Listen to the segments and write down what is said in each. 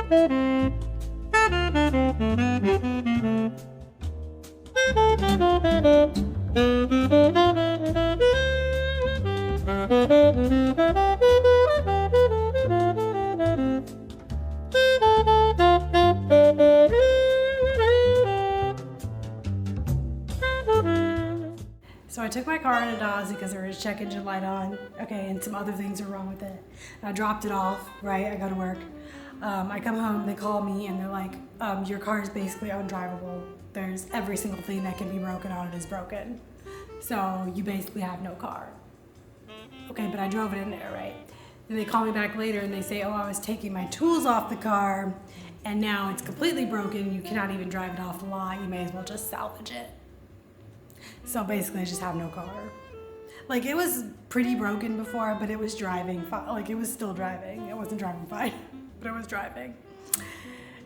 So I took my car into Dodge because there was a check engine light on, okay, and some other things are wrong with it. And I dropped it off, right? I go to work. I come home, they call me, and they're like, your car is basically undrivable. There's every single thing that can be broken on it is broken. So you basically have no car. Okay, but I drove it in there, right? Then they call me back later and they say, oh, I was taking my tools off the car and now it's completely broken. You cannot even drive it off the lot. You may as well just salvage it. So basically I just have no car. Like, it was pretty broken before, but it was driving fine. Like, it was still driving. It wasn't driving fine, but it was driving.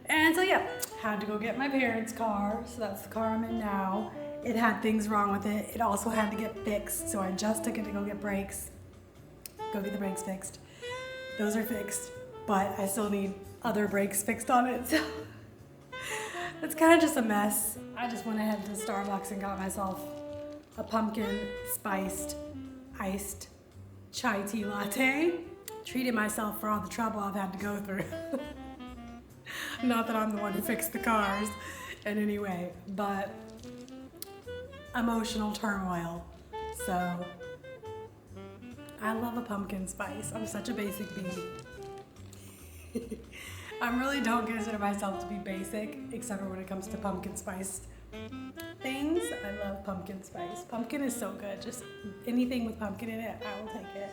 And so yeah, had to go get my parents' car. So that's the car I'm in now. It had things wrong with it. It also had to get fixed. So I just took it to go get brakes. Go get the brakes fixed. Those are fixed, but I still need other brakes fixed on it. So it's kind of just a mess. I just went ahead to Starbucks and got myself a pumpkin spiced iced chai tea latte. Treated myself for all the trouble I've had to go through. Not that I'm the one who fixed the cars in any way, but emotional turmoil. So I love a pumpkin spice. I'm such a basic bee. I really don't consider myself to be basic, except for when it comes to pumpkin spice things. I love pumpkin spice. Pumpkin is so good. Just anything with pumpkin in it, I will take it.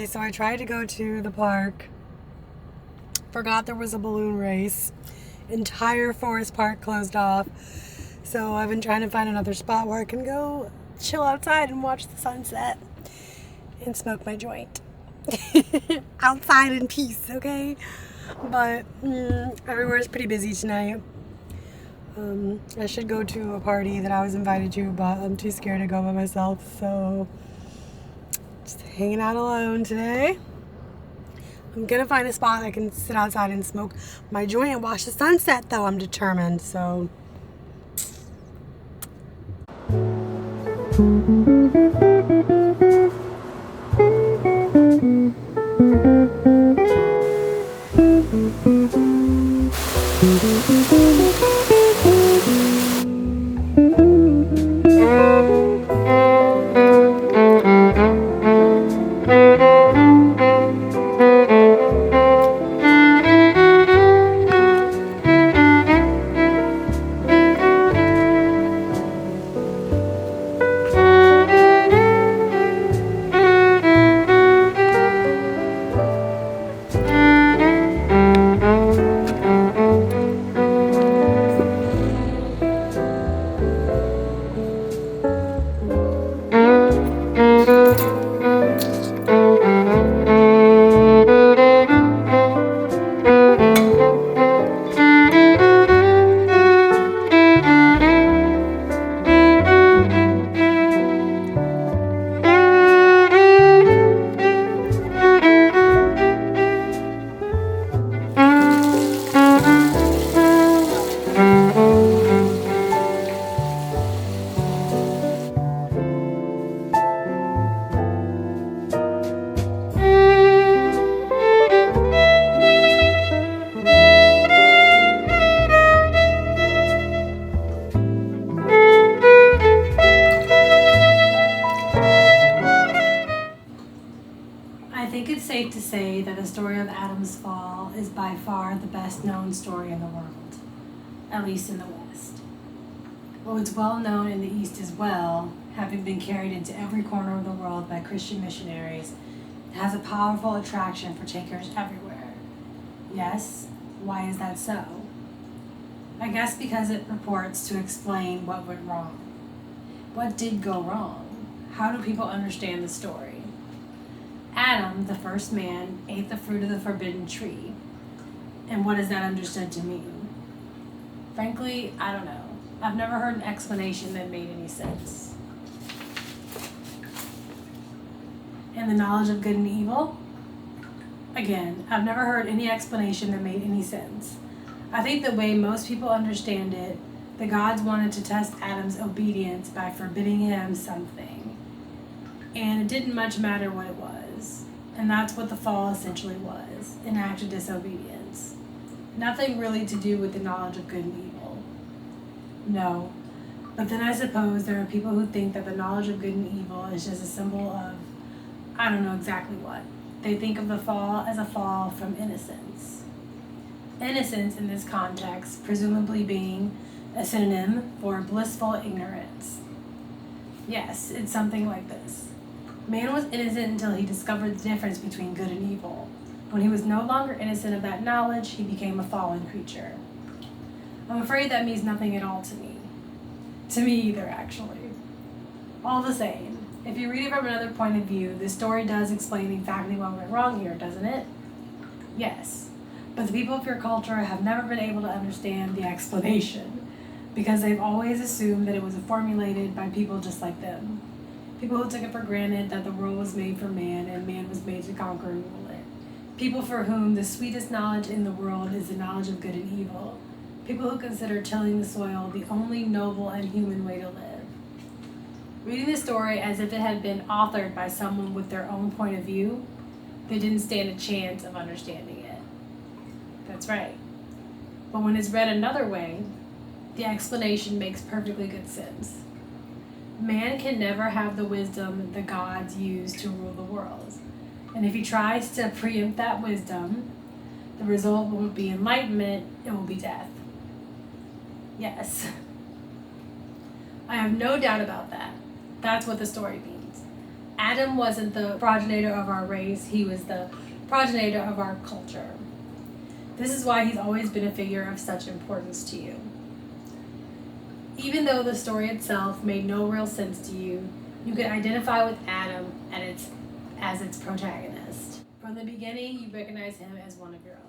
So I tried to go to the park, forgot there was a balloon race, entire Forest Park closed off, so I've been trying to find another spot where I can go chill outside and watch the sunset and smoke my joint. Outside in peace, okay? But everywhere's pretty busy tonight. I should go to a party that I was invited to, but I'm too scared to go by myself, so just hanging out alone today. I'm gonna find a spot I can sit outside and smoke my joint and watch the sunset, though. I'm determined, so. I think it's safe to say that the story of Adam's fall is by far the best known story in the world, at least in the West. Though it's well known in the East as well, having been carried into every corner of the world by Christian missionaries, it has a powerful attraction for takers everywhere. Yes, why is that so? I guess because it purports to explain what went wrong. What did go wrong? How do people understand the story? Adam, the first man, ate the fruit of the forbidden tree. And what is that understood to mean? Frankly, I don't know. I've never heard an explanation that made any sense. And the knowledge of good and evil? Again, I've never heard any explanation that made any sense. I think the way most people understand it, the gods wanted to test Adam's obedience by forbidding him something. And it didn't much matter what it was. And that's what the fall essentially was, an act of disobedience. Nothing really to do with the knowledge of good and evil. No. But then I suppose there are people who think that the knowledge of good and evil is just a symbol of, I don't know exactly what. They think of the fall as a fall from innocence. Innocence in this context, presumably being a synonym for blissful ignorance. Yes, it's something like this. Man was innocent until he discovered the difference between good and evil. When he was no longer innocent of that knowledge, he became a fallen creature. I'm afraid that means nothing at all to me. To me either, actually. All the same, if you read it from another point of view, this story does explain exactly what went wrong here, doesn't it? Yes, but the people of your culture have never been able to understand the explanation because they've always assumed that it was formulated by people just like them. People who took it for granted that the world was made for man and man was made to conquer and rule it. People for whom the sweetest knowledge in the world is the knowledge of good and evil. People who consider tilling the soil the only noble and human way to live. Reading the story as if it had been authored by someone with their own point of view, they didn't stand a chance of understanding it. That's right. But when it's read another way, the explanation makes perfectly good sense. Man can never have the wisdom the gods use to rule the world. And if he tries to preempt that wisdom, the result won't be enlightenment, it will be death. Yes. I have no doubt about that. That's what the story means. Adam wasn't the progenitor of our race, he was the progenitor of our culture. This is why he's always been a figure of such importance to you. Even though the story itself made no real sense to you, you can identify with Adam as its protagonist. From the beginning, you recognize him as one of your own.